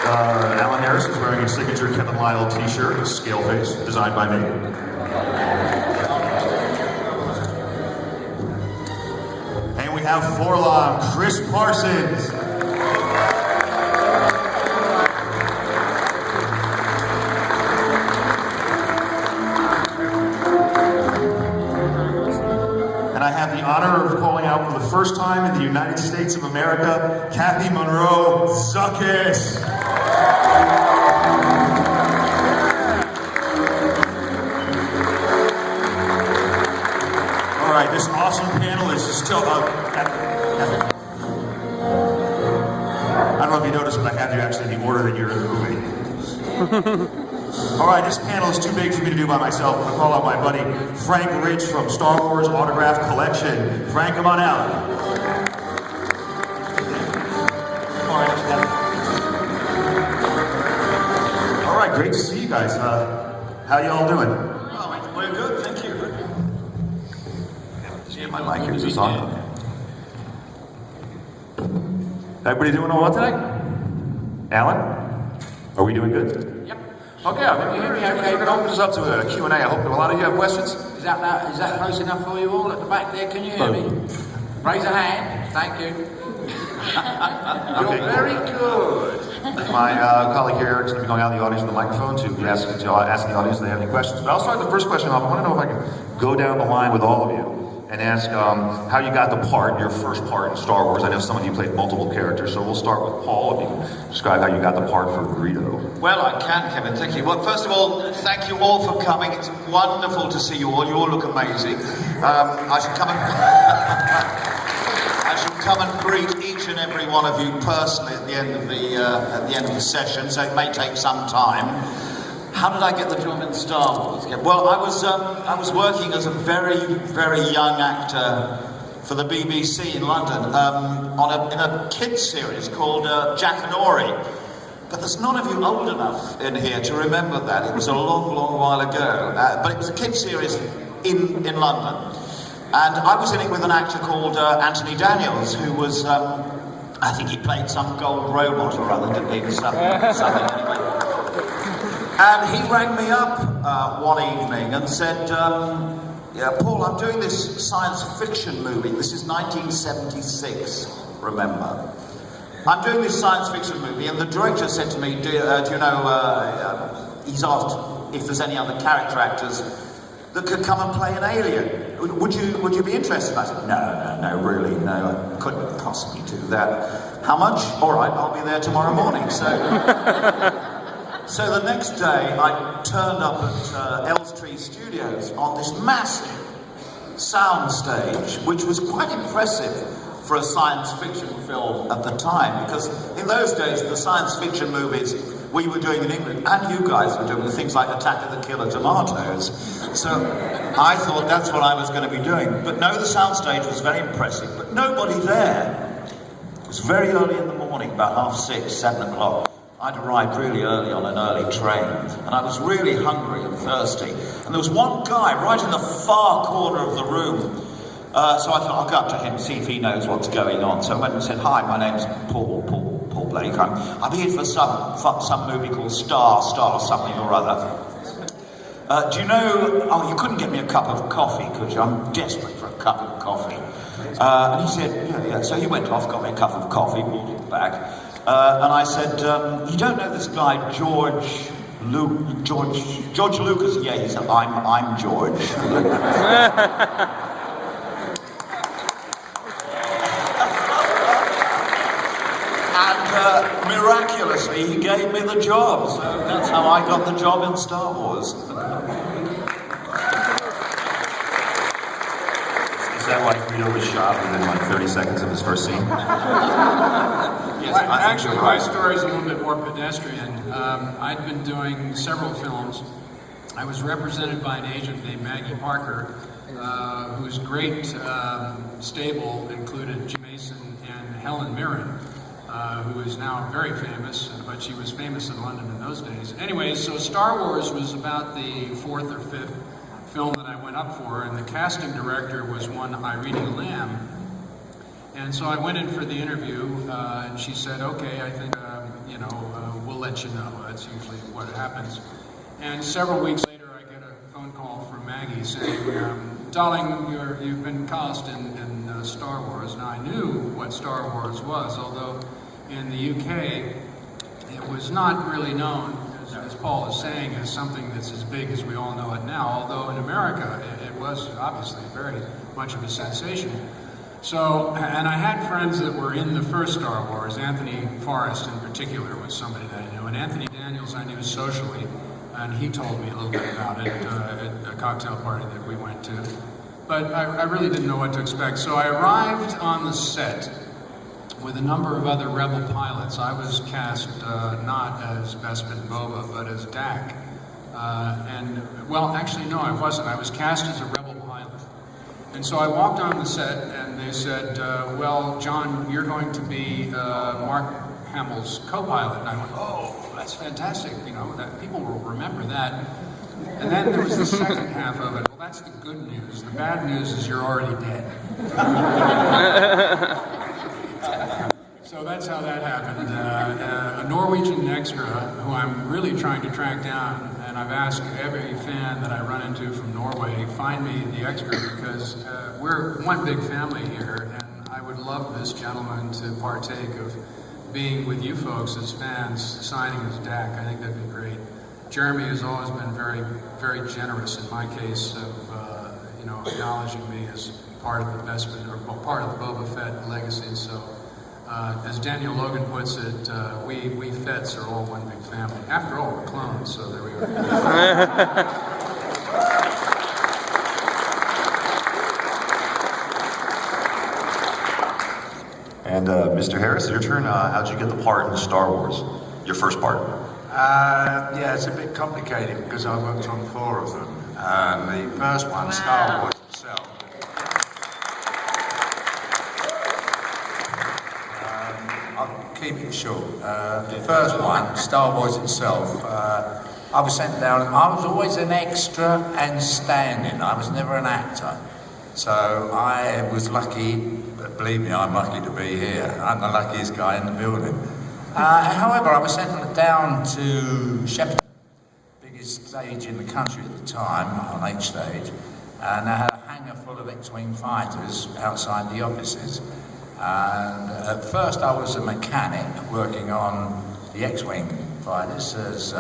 Alan Harris is wearing a signature Kevin Lyle t-shirt, a scale face, designed by me. And we have Forlong, Chris Parsons. And I have the honor of calling out for the first time in the United States of America, Kathy Monroe Zuckis. All right, this awesome panel is still up. I don't know if you noticed, but I have you actually in the order that you're in the movie. All right, this panel is too big for me to do by myself. I'm going to call out my buddy Frank Rich from Star Wars Autograph Collection. Frank, come on out. All right, great to see you guys. How y'all doing? Oh, we're good, thank you. See, my mic is just on. Everybody doing all well tonight? Alan? Are we doing good? Yep. Okay, can you hear me okay? You can open this up to a Q&A. I hope that a lot of you have questions. Is that close enough for you all at the back there? Can you hear me? Raise a hand. Thank you. Okay. You're very good. My colleague here is going to be going out in the audience with a microphone to ask the audience if they have any questions. But I'll start the first question off. I want to know if I can go down the line with all of you and ask how you got the part, your first part in Star Wars. I know some of you played multiple characters, so we'll start with Paul. If you can describe how you got the part for Greedo. Well, I can, Kevin, thank you. Well, first of all, thank you all for coming. It's wonderful to see you all. You all look amazing. I should come and greet each and every one of you personally at the end of the session, so it may take some time. How did I get the job in Star Wars? Well, I was working as a very, very young actor for the BBC in London in a kids series called Jack and Ori. But there's none of you old enough in here to remember that. It was a long, long while ago. But it was a kids series in London. And I was in it with an actor called Anthony Daniels, who was, I think he played some gold robot or other, didn't he? Something anyway. And he rang me up one evening and said, yeah, Paul, I'm doing this science fiction movie. This is 1976, remember. I'm doing this science fiction movie, and the director said to me, do you know, he's asked if there's any other character actors that could come and play an alien. Would you be interested? I said, no, really, no, I couldn't possibly do that. How much? All right, I'll be there tomorrow morning. So the next day, I turned up at Elstree Studios on this massive sound stage, which was quite impressive for a science fiction film at the time, because in those days, the science fiction movies we were doing in England, and you guys were doing things like Attack of the Killer Tomatoes. So I thought that's what I was going to be doing. But no, the sound stage was very impressive, but nobody there. It was very early in the morning, about 6:30, 7 o'clock. I'd arrived really early on an early train, and I was really hungry and thirsty. And there was one guy right in the far corner of the room. So I thought, I'll go up to him, see if he knows what's going on. So I went and said, hi, my name's Paul Blake. I'm here for some movie called Star something or other. Do you know, oh, you couldn't get me a cup of coffee, could you? I'm desperate for a cup of coffee. And he said, yeah. So he went off, got me a cup of coffee, brought it back. And I said, you don't know this guy, George Lucas? Yeah, he said, I'm George. And miraculously, he gave me the job. So that's how I got the job in Star Wars. Is that why Greedo was shot within like 30 seconds of his first scene? Yes, actually, my story is a little bit more pedestrian. I'd been doing several films. I was represented by an agent named Maggie Parker, whose great stable included Jim Mason and Helen Mirren, who is now very famous, but she was famous in London in those days. Anyway, so Star Wars was about the 4th or 5th film that I went up for, and the casting director was one Irene Lamb. And so I went in for the interview, and she said, okay, I think we'll let you know. That's usually what happens. And several weeks later, I get a phone call from Maggie saying, darling, you've been cast in Star Wars. And I knew what Star Wars was, although in the UK, it was not really known, as Paul is saying, as something that's as big as we all know it now, although in America, it was obviously very much of a sensation. So, and I had friends that were in the first Star Wars. Anthony Forrest in particular was somebody that I knew, and Anthony Daniels I knew socially, and he told me a little bit about it at a cocktail party that we went to. But I really didn't know what to expect. So I arrived on the set with a number of other Rebel pilots. I was cast not as Bespin Boba, but as Dak. Well, actually, no, I wasn't. I was cast as a Rebel pilot. And so I walked on the set, and they said, well, John, you're going to be Mark Hamill's co-pilot. And I went, oh, that's fantastic. That people will remember that. And then there was the second half of it. Well, that's the good news. The bad news is you're already dead. So that's how that happened. A Norwegian extra who I'm really trying to track down, and I've asked every fan that I run into from Norway, find me the extra, because we're one big family here, and I would love this gentleman to partake of being with you folks as fans, signing as Dak. I think that'd be great. Jeremy has always been very, very generous in my case of, acknowledging me as part of the Bespin, or part of the Boba Fett legacy. So, as Daniel Logan puts it, we Fetts are all one big family. After all, we're clones, so there we are. And Mr. Harris, your turn. How'd you get the part in Star Wars? Your first part? Yeah, it's a bit complicated because I worked on 4 of them. The first one, Star Wars itself. I'll keep it short. The first one, Star Wars itself, I was sent down. I was always an extra and stand-in. I was never an actor. So I was lucky, but believe me, I'm lucky to be here. I'm the luckiest guy in the building. However, I was sent down to Shepperton, biggest stage in the country at the time, on H stage, and I had a hangar full of X-Wing fighters outside the offices. And at first I was a mechanic working on the X-Wing fighters as,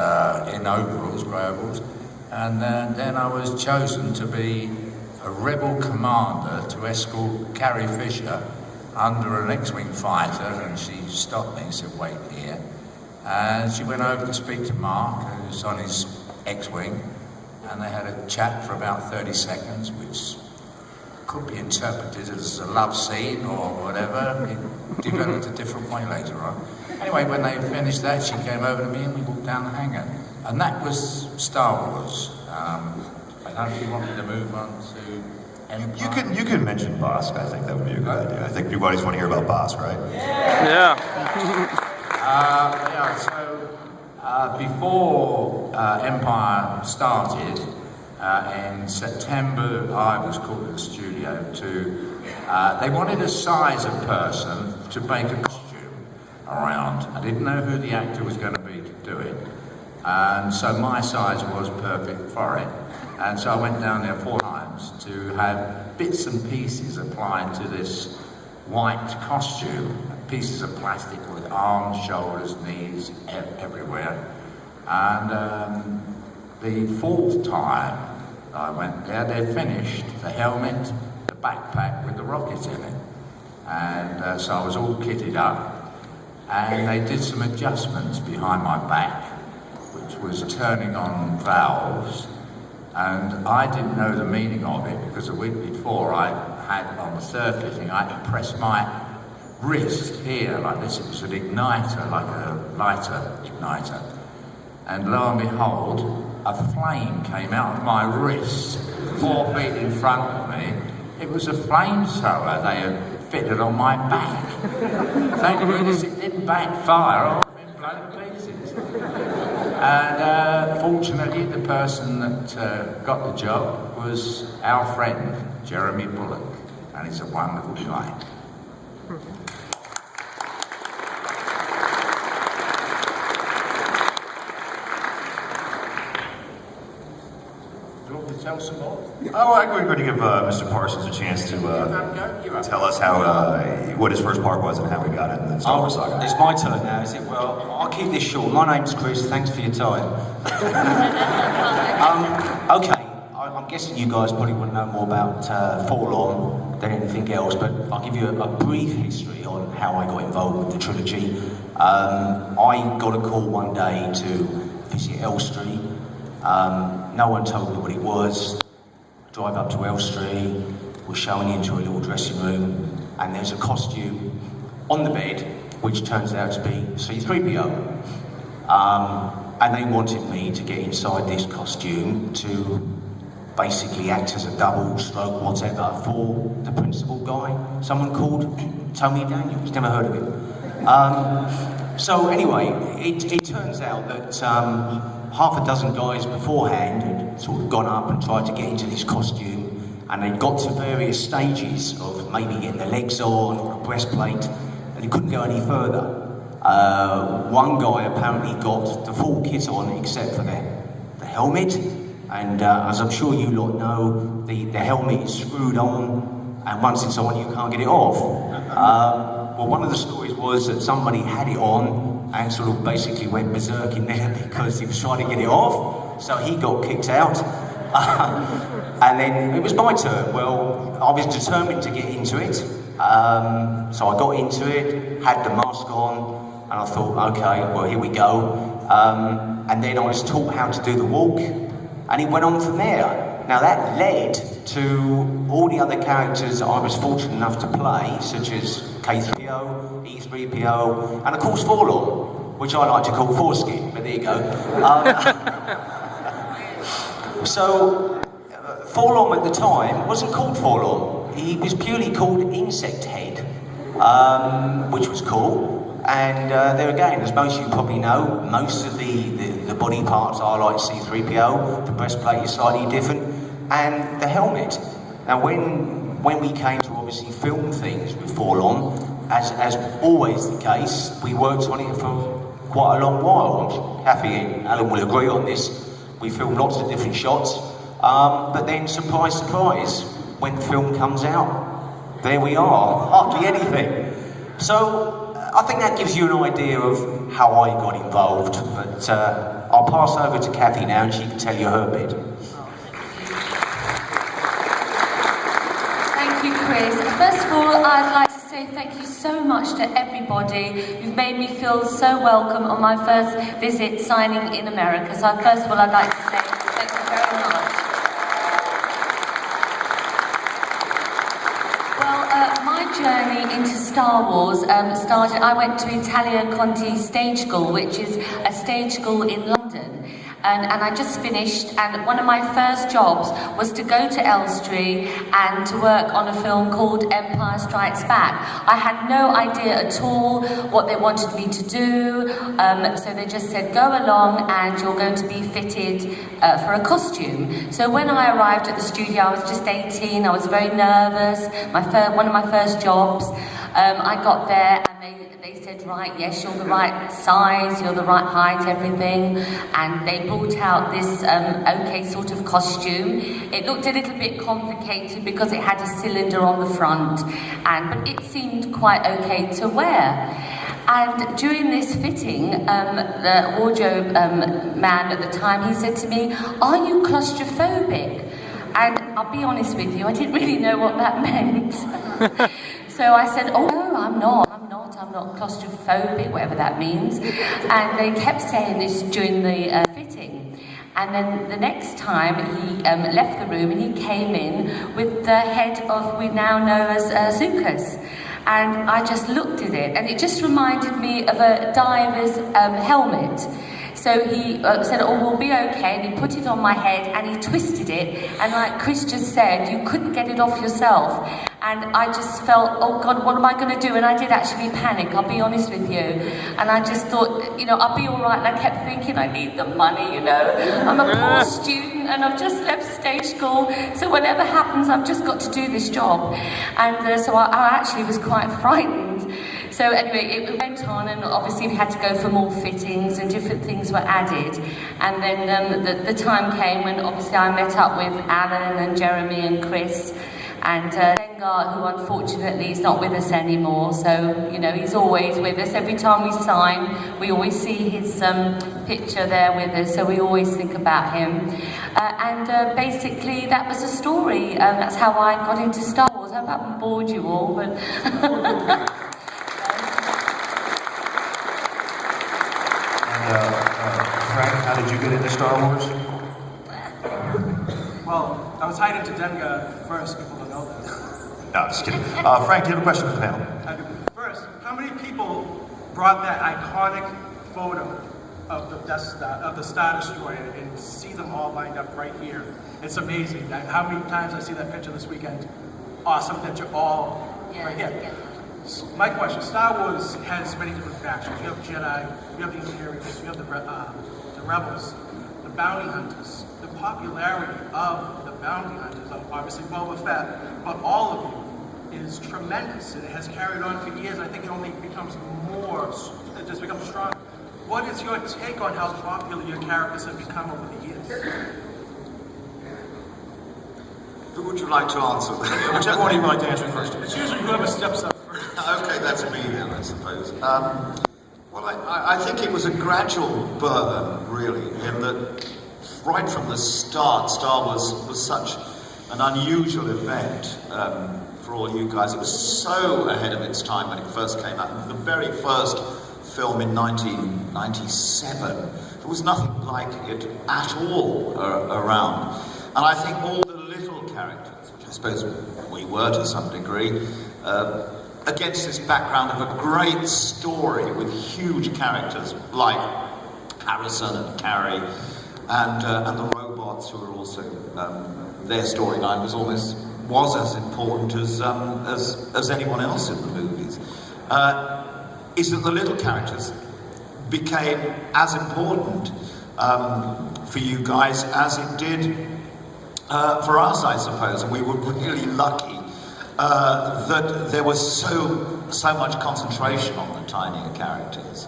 in overalls, grey overalls, and then I was chosen to be a rebel commander to escort Carrie Fisher under an X-Wing fighter, and she stopped me and said, wait here. And she went over to speak to Mark, who's on his X-Wing, and they had a chat for about 30 seconds, which could be interpreted as a love scene or whatever. It developed a different way later on. Anyway, when they finished that, she came over to me and we walked down the hangar. And that was Star Wars. I don't know if you want me to move on to Empire. You can mention Bosk. I think that would be a good idea. I think you guys want to hear about Bosk, right? Yeah. Before Empire started, in September, I was called to the studio to, they wanted a size of person to make a costume around. I didn't know who the actor was going to be to do it. And so my size was perfect for it. And so I went down there 4 times to have bits and pieces applied to this white costume, pieces of plastic with arms, shoulders, knees, everywhere. And the 4th time I went there, they finished the helmet, the backpack with the rocket in it. And so I was all kitted up. And they did some adjustments behind my back, which was turning on valves. And I didn't know the meaning of it because a week before I had, on the 3rd fitting, I had to press my wrist here like this. It was an igniter, like a lighter igniter. And lo and behold, a flame came out of my wrist 4 feet in front of me. It was a flamethrower they had fitted on my back. Thank goodness it didn't backfire. I would have been blown to pieces. And fortunately, the person that got the job was our friend, Jeremy Bullock, and he's a wonderful guy. tell some more? Oh, I think we're going to give Mr. Parsons a chance to tell us how what his first part was and how he got it in the Star Wars saga. It's my turn now, is it? Well, I'll keep this short. My name's Chris. Thanks for your time. Okay, I'm guessing you guys probably want to know more about Fall On than anything else, but I'll give you a brief history on how I got involved with the trilogy. I got a call one day to visit Elstree. No one told me what it was. Drive up to Elstree, we're showing into a little dressing room, and there's a costume on the bed, which turns out to be C-3PO. And they wanted me to get inside this costume to basically act as a double stroke whatever for the principal guy, someone called Tony Daniels, never heard of him. So anyway, it turns out that half a dozen guys beforehand had sort of gone up and tried to get into this costume, and they'd got to various stages of maybe getting the legs on or a breastplate, and they couldn't go any further. One guy apparently got the full kit on except for the helmet, and as I'm sure you lot know, the helmet is screwed on, and once it's on you can't get it off. Well, one of the stories was that somebody had it on and sort of basically went berserk in there because he was trying to get it off, so he got kicked out. And then it was my turn. Well, I was determined to get into it, so I got into it, had the mask on, and I thought, okay, well, here we go. And then I was taught how to do the walk, and it went on from there. Now that led to all the other characters I was fortunate enough to play, such as K3PO, E3PO, and of course Fall On, which I like to call Foreskin, but there you go. So, Fall On at the time wasn't called Fall On, he was purely called Insect Head, which was cool. And there again, as most of you probably know, most of the body parts are like C-3PO, the breastplate is slightly different, and the helmet. Now when we came to obviously film things with Fall On, as always the case, we worked on it for quite a long while. I'm happy Alan will agree on this. We filmed lots of different shots, but then surprise, surprise, when the film comes out, there we are, hardly anything. So I think that gives you an idea of how I got involved, but I'll pass over to Kathy now and she can tell you her bit. Thank you, Chris. First of all, I'd like to say thank you so much to everybody. You've made me feel so welcome on my first visit signing in America. So first of all, I'd like to say thank you very much. My journey into Star Wars started, I went to Italia Conti Stage School, which is a stage school in London. And I just finished, and one of my first jobs was to go to Elstree and to work on a film called Empire Strikes Back. I had no idea at all what they wanted me to do, so they just said, go along and you're going to be fitted for a costume. So when I arrived at the studio, I was just 18, I was very nervous, one of my first jobs. I got there and they said, right, yes, you're the right size, you're the right height, everything. And they brought out this okay sort of costume. It looked a little bit complicated because it had a cylinder on the front, but it seemed quite okay to wear. And during this fitting, the wardrobe man at the time, he said to me, are you claustrophobic? And I'll be honest with you, I didn't really know what that meant. So I said, oh no, I'm not claustrophobic, whatever that means. And they kept saying this during the fitting. And then the next time he left the room and he came in with the head of, we now know as Zukas. And I just looked at it and it just reminded me of a diver's helmet. So he said, oh, we'll be okay, and he put it on my head and he twisted it, and like Chris just said, you couldn't get it off yourself. And I just felt, oh God, what am I going to do? And I did actually panic, I'll be honest with you. And I just thought, you know, I'll be all right. And I kept thinking, I need the money, you know. I'm a poor student and I've just left stage school. So whatever happens, I've just got to do this job. And so I actually was quite frightened. So anyway, it went on, and obviously we had to go for more fittings, and different things were added. And then the time came when obviously I met up with Alan and Jeremy and Chris, and Dengar, who unfortunately is not with us anymore. So, you know, he's always with us. Every time we sign, we always see his picture there with us, so we always think about him. And basically, that was the story. That's how I got into Star Wars. I hope I haven't bored you all, but... Frank, how did you get into Star Wars? Well, I was hired into Dengar first. People don't know that. No, just kidding. Frank, do you have a question for the panel? First, how many people brought that iconic photo of the Death Star, of the Star Destroyer, and see them all lined up right here? It's amazing. How many times I see that picture this weekend? Awesome that you're all right here. Yeah. My question, Star Wars has many different factions. You have Jedi, you have the Imperials, you have the Rebels, the Bounty Hunters. The popularity of the Bounty Hunters, obviously Boba Fett, but all of you is tremendous, and it has carried on for years. I think it only becomes more, it just becomes stronger. What is your take on how popular your characters have become over the years? Who would you like to answer that? Whichever one of you would like to answer first. It's usually whoever steps up first. Okay, that's me then, I suppose. Well, I think it was a gradual burn, really, in that right from the start, Star Wars was such an unusual event for all you guys. It was so ahead of its time when it first came out. The very first film in 1997, there was nothing like it at all around. And I think all the little characters, which I suppose we were to some degree, against this background of a great story with huge characters like Harrison and Carrie, and the robots, who were also their storyline was as important as anyone else in the movies. Is that the little characters became as important for you guys as it did for us, I suppose, and we were really lucky that there was so much concentration on the tinier characters.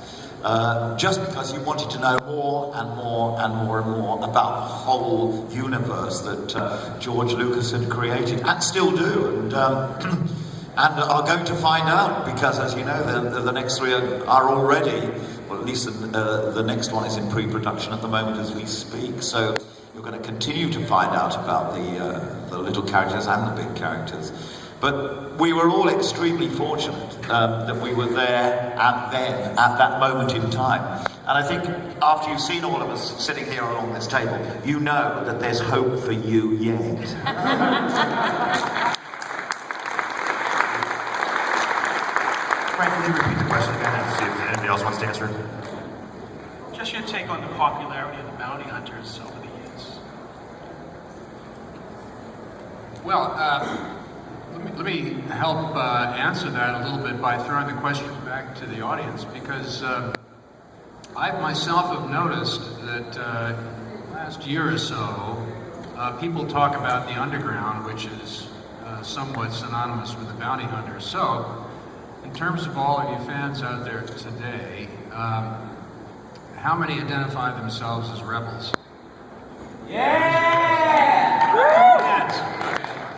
Just because you wanted to know more and more and more and more about the whole universe that George Lucas had created, and still do, and are going to find out, because as you know, the next three are already, well, at least the next one is in pre-production at the moment as we speak, so you're going to continue to find out about the little characters and the big characters. But we were all extremely fortunate that we were there at that moment in time. And I think after you've seen all of us sitting here along this table, you know that there's hope for you yet. Frank, can you repeat the question again and see if anybody else wants to answer it? Just your take on the popularity of the Bounty Hunters over the years. Well, let me help answer that a little bit by throwing the question back to the audience, because I myself have noticed that last year or so, people talk about the underground, which is somewhat synonymous with the bounty hunters. So, in terms of all of you fans out there today, how many identify themselves as rebels? Yeah! Yes.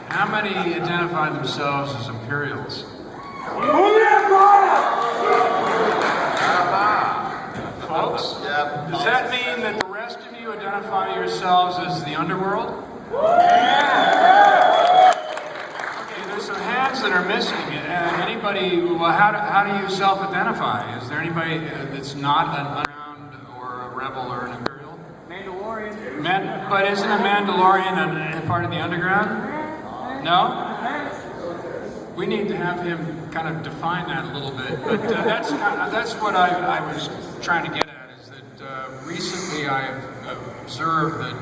How many identify themselves as Imperials? Folks, does that mean that the rest of you identify yourselves as the underworld? Okay, there's some hands that are missing. Anybody, well, how do you self-identify? Is there anybody that's not an underground or a rebel or an Imperial? Mandalorian. But isn't a Mandalorian a part of the underground? No? We need to have him kind of define that a little bit, but that's what I was trying to get at, is that recently I have observed that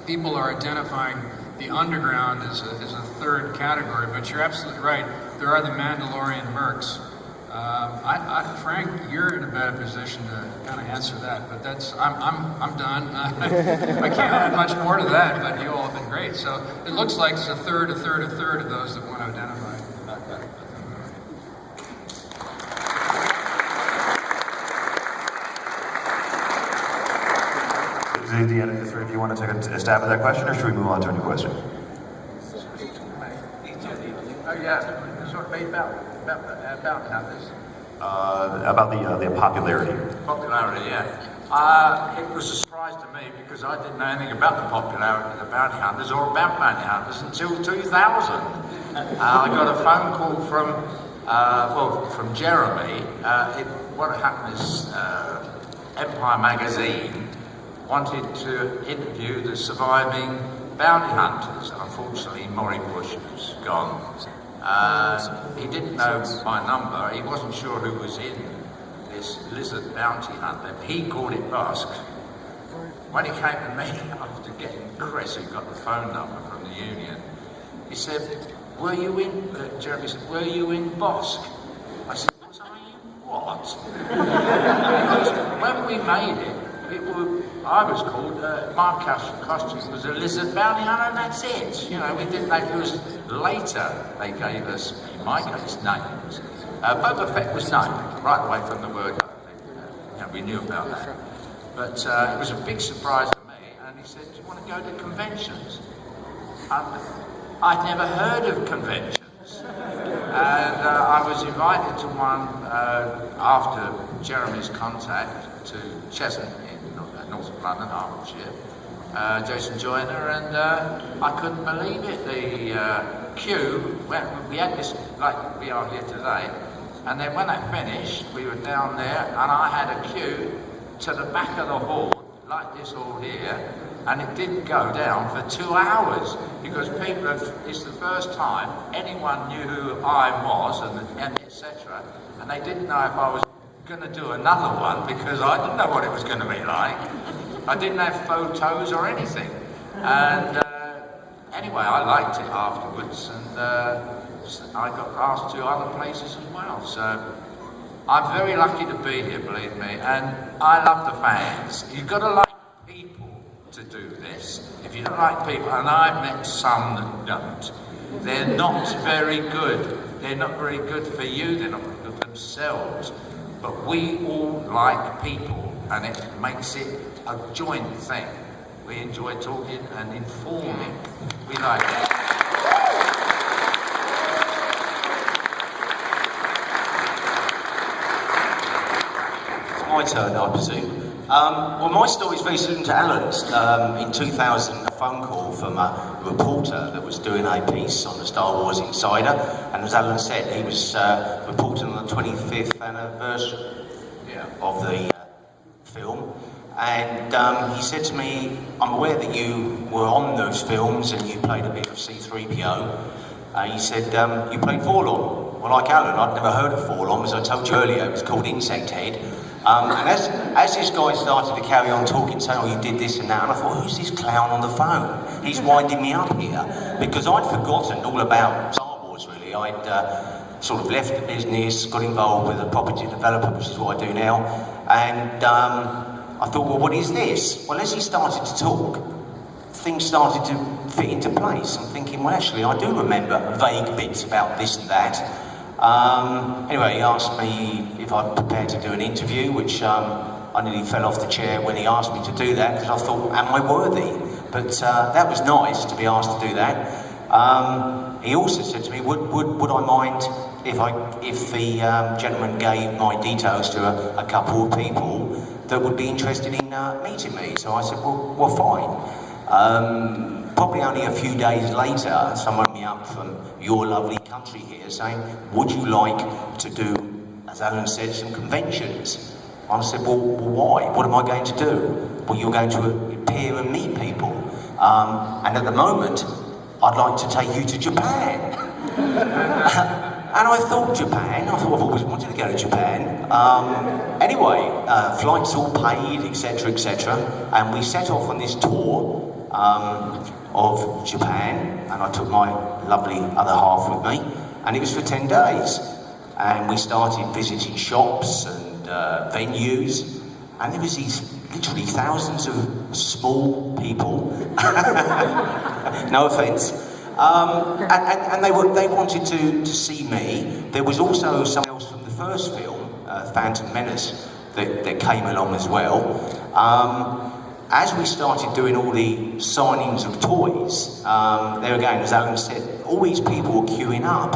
people are identifying the underground as a third category, but you're absolutely right, there are the Mandalorian mercs. Frank, you're in a better position to kind of answer that, but I'm done. I can't add much more to that, but you all have been great. So it looks like there's a third of those that want to identify. The three of you want to take a stab at that question, or should we move on to a new question? Sort of made about others. About the popularity. Popularity, it was a surprise to me because I didn't know anything about the popularity of the bounty hunters or about bounty hunters until 2000. I got a phone call from Jeremy. What happened is Empire magazine wanted to interview the surviving bounty hunters. Unfortunately, Maury Bush was gone. He didn't know my number. He wasn't sure who was in this lizard bounty hunt. He called it Busk. When he came to me after getting Chris, who got the phone number from the union, he said, "Were you in?" Jeremy said, "Were you in Busk?" I said, "Was I in what?" Because when we made it, I was called, my costume was a lizard bounty hunter, and that's it. You know, we didn't know if it was later they gave us, in my case, names. Boba Fett was known right away from the word go. We knew about that. But it was a big surprise to me, and he said, "Do you want to go to conventions?" I'd never heard of conventions. And I was invited to one after Jeremy's contact to Cheshunt in North of London, Hertfordshire, Jason Joyner, and I couldn't believe it. The queue, we had this like we are here today, and then when I finished, we were down there, and I had a queue to the back of the hall, like this hall here, and it didn't go down for 2 hours because it's the first time anyone knew who I was and etc. And they didn't know if I was going to do another one because I didn't know what it was going to be like. I didn't have photos or anything. And anyway, I liked it afterwards, and I got asked to other places as well. So I'm very lucky to be here, believe me, and I love the fans. You've got to like people to do this. If you don't like people, and I've met some that don't, they're not very good. They're not very good for you, they're not good for themselves. But we all like people, and it makes it a joint thing. We enjoy talking and informing. We like it. It's my turn, I presume. Well, my story is very similar to Alan's. In 2000, a phone call from a reporter that was doing a piece on the Star Wars Insider, and as Alan said, he was reporting on the 25th anniversary of the film, and he said to me, "I'm aware that you were on those films and you played a bit of C-3PO. He said, "You played Forlorn." Well, like Alan, I'd never heard of Forlorn, as I told you earlier, it was called Insect Head. And as this guy started to carry on talking, saying, "Oh, you did this and that," and I thought, who's this clown on the phone? He's winding me up here. Because I'd forgotten all about Star Wars, really. I'd sort of left the business, got involved with a property developer, which is what I do now, and I thought, well, what is this? Well, as he started to talk, things started to fit into place. I'm thinking, well, actually, I do remember vague bits about this and that. Anyway, he asked me if I'd prepared to do an interview, which I nearly fell off the chair when he asked me to do that, because I thought, am I worthy? But that was nice to be asked to do that. He also said to me, would I mind if the gentleman gave my details to a couple of people that would be interested in meeting me? So I said, well, fine. Probably only a few days later, someone rang me up from your lovely country here saying, would you like to do, as Alan said, some conventions? I said, well, why? What am I going to do? Well, you're going to appear and meet people. And at the moment, I'd like to take you to Japan. And I thought Japan, I've always wanted to go to Japan. Anyway, flights all paid, etc., etc. And we set off on this tour of Japan, and I took my lovely other half with me, and it was for 10 days. And we started visiting shops and venues, and there was these literally thousands of small people, no offence, and they wanted to see me. There was also someone else from the first film, Phantom Menace, that came along as well. as we started doing all the signings of toys, there again, as Alan said, all these people were queuing up,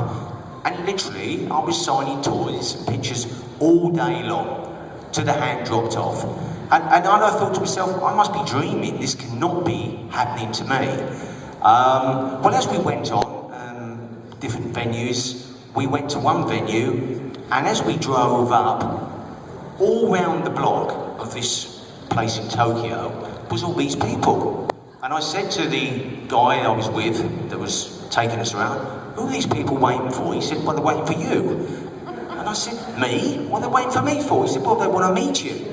and literally I was signing toys and pictures all day long, till the hand dropped off. And I thought to myself, I must be dreaming, this cannot be happening to me. Well, as we went on, different venues, we went to one venue, and as we drove up, all round the block of this place in Tokyo was all these people. And I said to the guy I was with that was taking us around, who are these people waiting for? He said, well, they're waiting for you. And I said, me? What are they waiting for me for? He said, well, they want to meet you.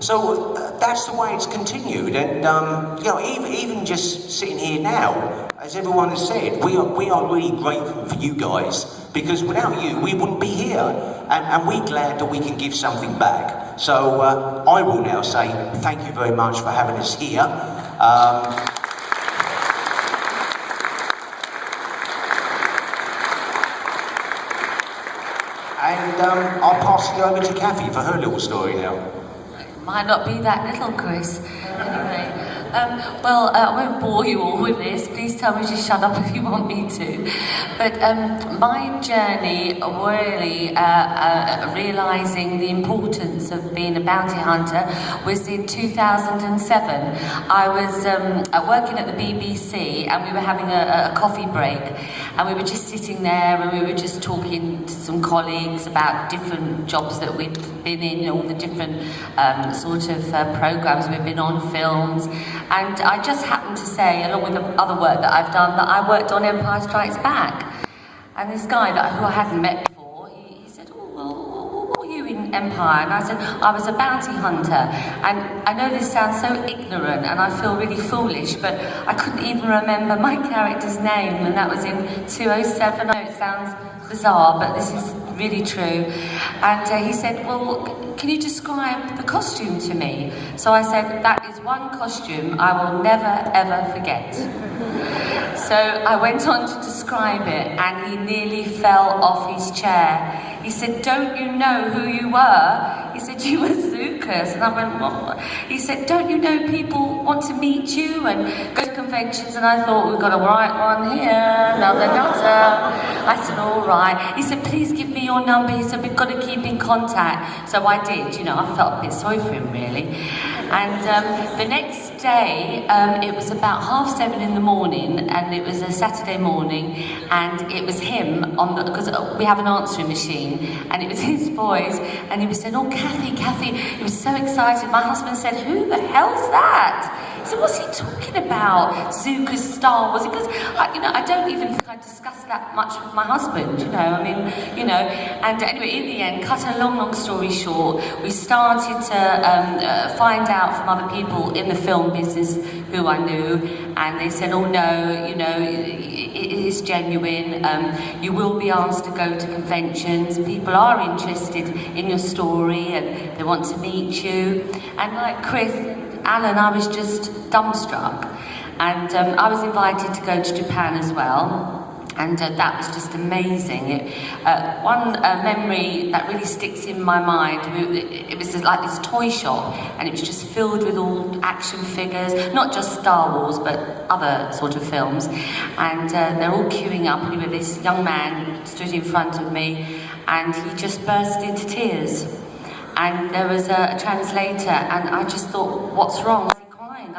So that's the way it's continued. And, you know, even just sitting here now, as everyone has said, we are really grateful for you guys, because without you, we wouldn't be here. And we're glad that we can give something back. So I will now say thank you very much for having us here. And I'll pass it over to Kathy for her little story now. Might not be that little, Chris. Anyway, well, I won't bore you all with this. Please tell me to shut up if you want me to. But my journey, really realising the importance of being a bounty hunter, was in 2007. I was working at the BBC, and we were having a coffee break, and we were just sitting there, and we were just talking to some colleagues about different jobs that we'd been in, all the different sort of programmes we've been on, films, and I just happened to say, along with the other work that I've done, that I worked on Empire Strikes Back. And this guy who I hadn't met before, he said, oh, well, what were you in Empire? And I said, I was a bounty hunter. And I know this sounds so ignorant and I feel really foolish, but I couldn't even remember my character's name, and that was in 207. I know it sounds bizarre, but this is really true. And he said, well, can you describe the costume to me? So I said, that is one costume I will never ever forget. So I went on to describe it, and he nearly fell off his chair. He said, don't you know who you were? He said, you were Zukas. And I went, what? He said, don't you know people want to meet you and go to conventions? And I thought, we've got a right one here, another nutter. I said, all right. He said, please give me your number. He said, we've got to keep in contact. So I did, you know, I felt a bit sorry for him, really. And the next day, it was about 7:30 in the morning, and it was a Saturday morning, and it was him on the, because we have an answering machine, and it was his voice, and he was saying, oh, Kathy, he was so excited. My husband said, who the hell's that? He said, what's he talking about? Zuka's Star Wars? Because, you know, I don't even think I discussed that much with my husband, you know, I mean, you know, and anyway, in the end, cut a long story short, we started to find out from other people in the film business who I knew, and they said, oh no, you know, it is genuine, you will be asked to go to conventions, people are interested in your story and they want to meet you. And like Chris, Alan, I was just dumbstruck, and I was invited to go to Japan as well. And that was just amazing. One memory that really sticks in my mind, it was like this toy shop, and it was just filled with all action figures, not just Star Wars, but other sort of films. And they're all queuing up, and this young man stood in front of me, and he just burst into tears. And there was a translator, and I just thought, what's wrong? Was he crying?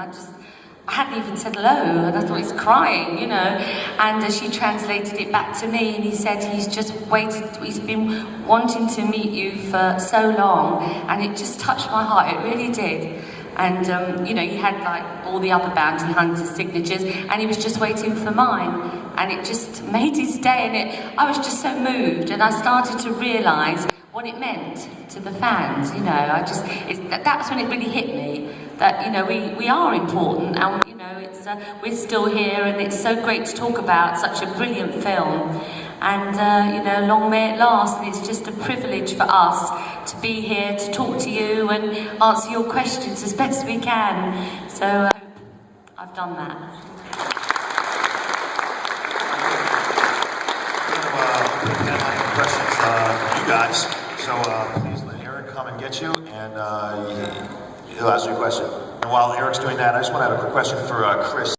I hadn't even said hello, and I thought he's crying, you know. And she translated it back to me, and he said he's just waited, he's been wanting to meet you for so long, and it just touched my heart, it really did. And, you know, he had like all the other bounty hunters' signatures, and he was just waiting for mine, and it just made his day, and I was just so moved, and I started to realise what it meant to the fans, you know. That's when it really hit me, that, you know, we are important, and, you know, it's we're still here, and it's so great to talk about such a brilliant film, and, you know, long may it last, and it's just a privilege for us to be here to talk to you and answer your questions as best we can. So I hope I've done that. Questions, you guys. So please let Eric come and get you, and He'll ask you a question. And while Eric's doing that, I just want to have a quick question for Chris.